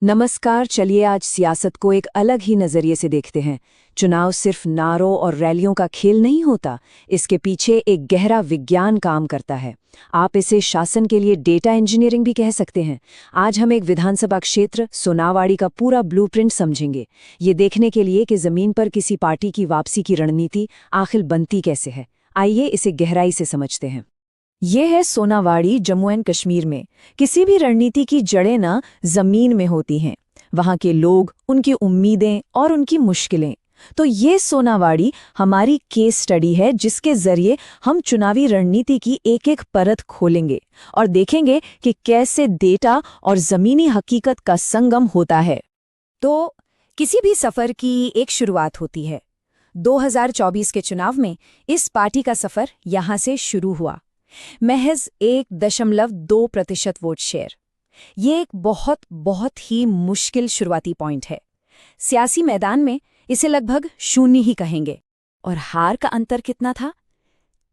नमस्कार। चलिए आज सियासत को एक अलग ही नजरिए से देखते हैं। चुनाव सिर्फ नारों और रैलियों का खेल नहीं होता, इसके पीछे एक गहरा विज्ञान काम करता है। आप इसे शासन के लिए डेटा इंजीनियरिंग भी कह सकते हैं। आज हम एक विधानसभा क्षेत्र सोनावाड़ी का पूरा ब्लूप्रिंट समझेंगे, ये देखने के लिए कि जमीन पर किसी पार्टी की वापसी की रणनीति आखिर बनती कैसे है। आइए इसे गहराई से समझते हैं। ये है सोनावाड़ी, जम्मू एंड कश्मीर में। किसी भी रणनीति की जड़ें ना जमीन में होती हैं, वहां के लोग, उनकी उम्मीदें और उनकी मुश्किलें। तो ये सोनावाड़ी हमारी केस स्टडी है, जिसके जरिए हम चुनावी रणनीति की एक एक परत खोलेंगे और देखेंगे कि कैसे डेटा और जमीनी हकीकत का संगम होता है। तो किसी भी सफर की एक शुरुआत होती है। 2024 के चुनाव में इस पार्टी का सफर यहां से शुरू हुआ। महज 1.2% वोट शेयर। ये एक बहुत ही मुश्किल शुरुआती पॉइंट है। सियासी मैदान में इसे लगभग शून्य ही कहेंगे। और हार का अंतर कितना था?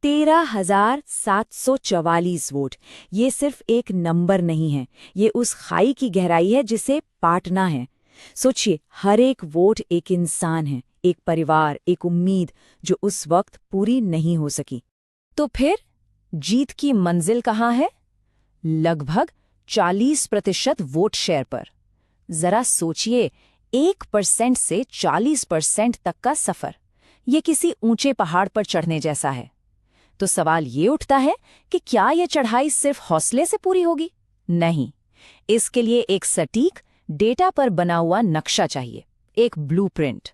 13,744 वोट। ये सिर्फ एक नंबर नहीं है, ये उस खाई की गहराई है जिसे पाटना है। सोचिए, हर एक वोट एक इंसान है, एक परिवार, एक उम्मीद जो उस वक्त पूरी नहीं हो सकी। तो फिर जीत की मंजिल कहाँ है? लगभग 40% वोट शेयर पर। जरा सोचिए, 1% से 40% तक का सफर, ये किसी ऊंचे पहाड़ पर चढ़ने जैसा है। तो सवाल ये उठता है कि क्या यह चढ़ाई सिर्फ हौसले से पूरी होगी? नहीं, इसके लिए एक सटीक डेटा पर बना हुआ नक्शा चाहिए, एक ब्लूप्रिंट।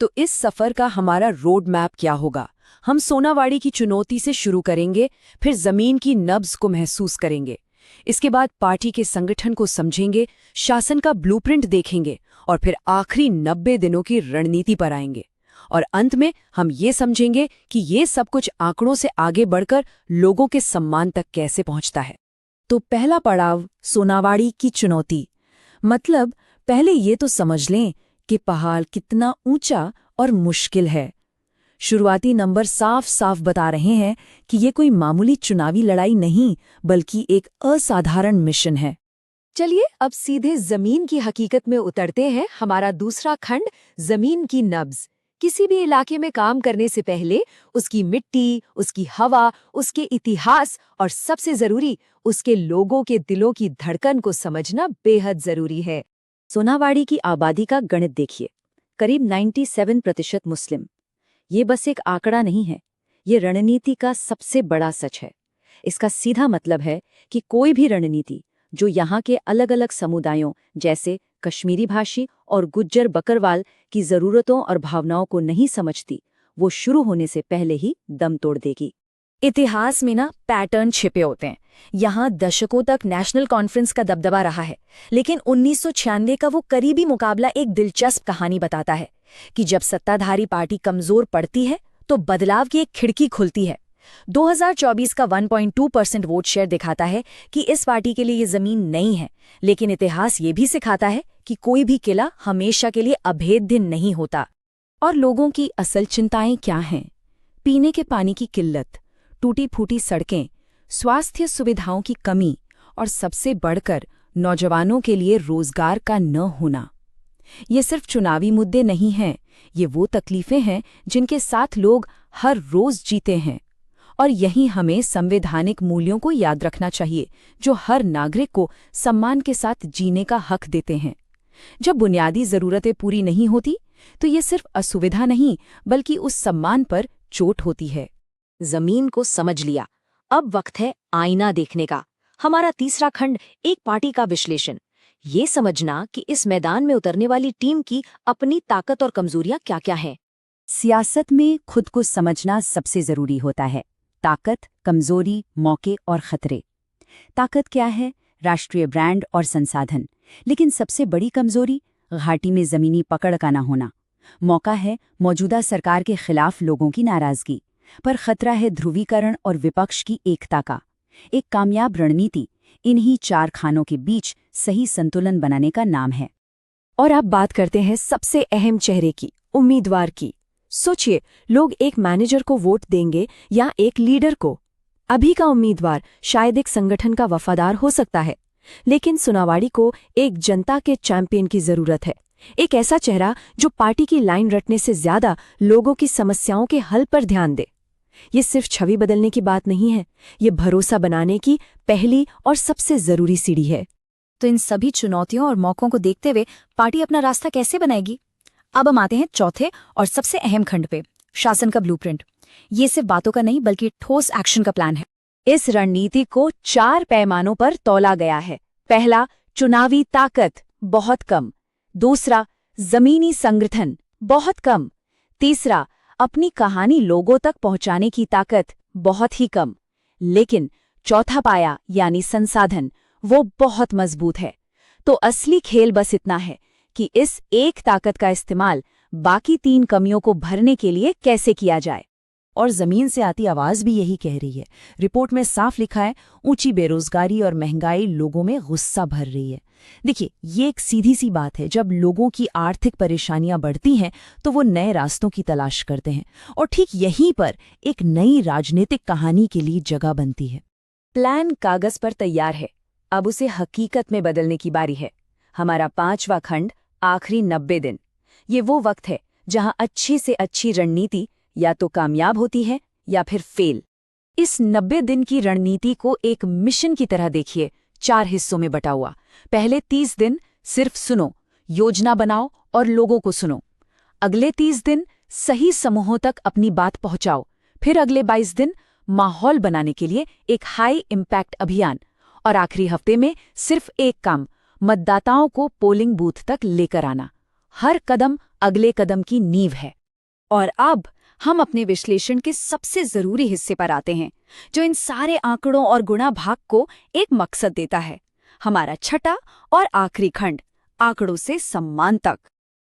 तो इस सफर का हमारा रोड मैप क्या होगा? हम सोनावाड़ी की चुनौती से शुरू करेंगे, फिर जमीन की नब्ज को महसूस करेंगे। इसके बाद पार्टी के संगठन को समझेंगे, शासन का ब्लूप्रिंट देखेंगे और फिर आखिरी 90 दिनों की रणनीति पर आएंगे। और अंत में हम ये समझेंगे कि ये सब कुछ आंकड़ों से आगे बढ़कर लोगों के सम्मान तक कैसे पहुंचता है। तो पहला पड़ाव, सोनावाड़ी की चुनौती। मतलब पहले ये तो समझ लें कि पहाड़ कितना ऊंचा और मुश्किल है। शुरुआती नंबर साफ साफ बता रहे हैं कि ये कोई मामूली चुनावी लड़ाई नहीं, बल्कि एक असाधारण मिशन है। चलिए अब सीधे जमीन की हकीकत में उतरते हैं। हमारा दूसरा खंड, जमीन की नब्ज। किसी भी इलाके में काम करने से पहले उसकी मिट्टी, उसकी हवा, उसके इतिहास और सबसे जरूरी उसके लोगों के दिलों की धड़कन को समझना बेहद जरूरी है। सोनावाड़ी की आबादी का गणित देखिए, करीब 97% मुस्लिम। ये बस एक आंकड़ा नहीं है, ये रणनीति का सबसे बड़ा सच है। इसका सीधा मतलब है कि कोई भी रणनीति जो यहाँ के अलग अलग समुदायों जैसे कश्मीरी भाषी और गुज्जर बकरवाल की ज़रूरतों और भावनाओं को नहीं समझती, वो शुरू होने से पहले ही दम तोड़ देगी। इतिहास में ना पैटर्न छिपे होते हैं। यहाँ दशकों तक नेशनल कॉन्फ्रेंस का दबदबा रहा है, लेकिन 1996 का वो करीबी मुकाबला एक दिलचस्प कहानी बताता है कि जब सत्ताधारी पार्टी कमजोर पड़ती है तो बदलाव की एक खिड़की खुलती है। 2024 का 1.2% वोट शेयर दिखाता है कि इस पार्टी के लिए ये जमीन नहीं है, लेकिन इतिहास ये भी सिखाता है कि कोई भी किला हमेशा के लिए अभेद्य नहीं होता। और लोगों की असल चिंताएं क्या हैं? पीने के पानी की किल्लत, टूटी फूटी सड़कें, स्वास्थ्य सुविधाओं की कमी और सबसे बढ़कर नौजवानों के लिए रोजगार का न होना। ये सिर्फ चुनावी मुद्दे नहीं हैं, ये वो तकलीफें हैं जिनके साथ लोग हर रोज जीते हैं। और यही हमें संवैधानिक मूल्यों को याद रखना चाहिए, जो हर नागरिक को सम्मान के साथ जीने का हक देते हैं। जब बुनियादी जरूरतें पूरी नहीं होती, तो ये सिर्फ असुविधा नहीं, बल्कि उस सम्मान पर चोट होती है। जमीन को समझ लिया, अब वक्त है आईना देखने का। हमारा तीसरा खंड, एक पार्टी का विश्लेषण। ये समझना कि इस मैदान में उतरने वाली टीम की अपनी ताकत और कमजोरियां क्या-क्या हैं। सियासत में खुद को समझना सबसे जरूरी होता है। ताकत, कमजोरी, मौके और खतरे। ताकत क्या है? राष्ट्रीय ब्रांड और संसाधन। लेकिन सबसे बड़ी कमजोरी, घाटी में जमीनी पकड़ का ना होना। मौका है मौजूदा सरकार के खिलाफ लोगों की नाराजगी, पर खतरा है ध्रुवीकरण और विपक्ष की एकता का। एक कामयाब रणनीति इन्हीं चार खानों के बीच सही संतुलन बनाने का नाम है। और अब बात करते हैं सबसे अहम चेहरे की, उम्मीदवार की। सोचिए, लोग एक मैनेजर को वोट देंगे या एक लीडर को। अभी का उम्मीदवार शायद एक संगठन का वफादार हो सकता है, लेकिन सुनावाड़ी को एक जनता के चैंपियन की जरूरत है, एक ऐसा चेहरा जो पार्टी की लाइन रटने से ज्यादा लोगों की समस्याओं के हल पर ध्यान दे। ये सिर्फ छवि बदलने की बात नहीं है, ये भरोसा बनाने की पहली और सबसे जरूरी सीढ़ी है। तो इन सभी चुनौतियों और मौकों को देखते हुए पार्टी अपना रास्ता कैसे बनाएगी? अब हम आते हैं चौथे और सबसे अहम खंड पे, शासन का ब्लूप्रिंट। ये सिर्फ बातों का नहीं बल्कि ठोस एक्शन का प्लान है। इस रणनीति को 4 पैमानों पर तौला गया है। पहला, चुनावी ताकत, बहुत कम। दूसरा, जमीनी संगठन, बहुत कम। तीसरा, अपनी कहानी लोगों तक पहुंचाने की ताकत, बहुत ही कम। लेकिन चौथा पाया यानी संसाधन, वो बहुत मजबूत है। तो असली खेल बस इतना है कि इस एक ताकत का इस्तेमाल बाकी 3 कमियों को भरने के लिए कैसे किया जाए। और जमीन से आती आवाज भी यही कह रही है। रिपोर्ट में साफ लिखा है, ऊंची बेरोजगारी और महंगाई लोगों में गुस्सा भर रही है। देखिए, ये एक सीधी सी बात है, जब लोगों की आर्थिक परेशानियां बढ़ती हैं तो वो नए रास्तों की तलाश करते हैं, और ठीक यहीं पर एक नई राजनीतिक कहानी के लिए जगह बनती है। प्लान कागज पर तैयार है, अब उसे हकीकत में बदलने की बारी है। हमारा 5वां खंड, आखिरी 90 दिन। ये वो वक्त है जहां अच्छी से अच्छी रणनीति या तो कामयाब होती है या फिर फेल। इस 90 दिन की रणनीति को एक मिशन की तरह देखिए, 4 हिस्सों में बटा हुआ। पहले 30 दिन सिर्फ सुनो, योजना बनाओ और लोगों को सुनो। अगले 30 दिन सही समूहों तक अपनी बात पहुंचाओ। फिर अगले 22 दिन माहौल बनाने के लिए एक हाई इम्पैक्ट अभियान। और आखिरी हफ्ते में सिर्फ एक काम, मतदाताओं को पोलिंग बूथ तक लेकर आना। हर कदम अगले कदम की नींव है। और अब हम अपने विश्लेषण के सबसे जरूरी हिस्से पर आते हैं, जो इन सारे आंकड़ों और गुणा भाग को एक मकसद देता है। हमारा छठा और आखिरी खंड, आंकड़ों से सम्मान तक।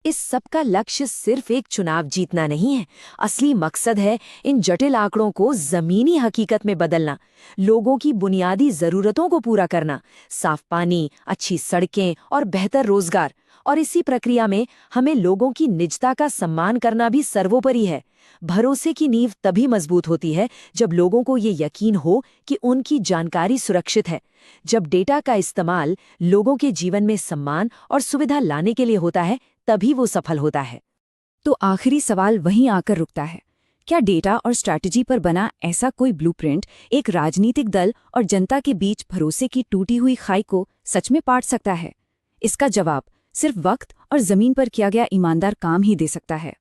इस सब का लक्ष्य सिर्फ एक चुनाव जीतना नहीं है, असली मकसद है इन जटिल आंकड़ों को जमीनी हकीकत में बदलना, लोगों की बुनियादी जरूरतों को पूरा करना, साफ पानी, अच्छी सड़कें और बेहतर रोजगार। और इसी प्रक्रिया में हमें लोगों की निजता का सम्मान करना भी सर्वोपरि है। भरोसे की नींव तभी मजबूत होती है जब लोगों को ये यकीन हो कि उनकी जानकारी सुरक्षित है। जब डेटा का इस्तेमाल लोगों के जीवन में सम्मान और सुविधा लाने के लिए होता है, तभी वो सफल होता है। तो आखिरी सवाल वहीं आकर रुकता है, क्या डेटा और स्ट्रैटेजी पर बना ऐसा कोई ब्लूप्रिंट एक राजनीतिक दल और जनता के बीच भरोसे की टूटी हुई खाई को सच में पाट सकता है? इसका जवाब सिर्फ वक्त और जमीन पर किया गया ईमानदार काम ही दे सकता है।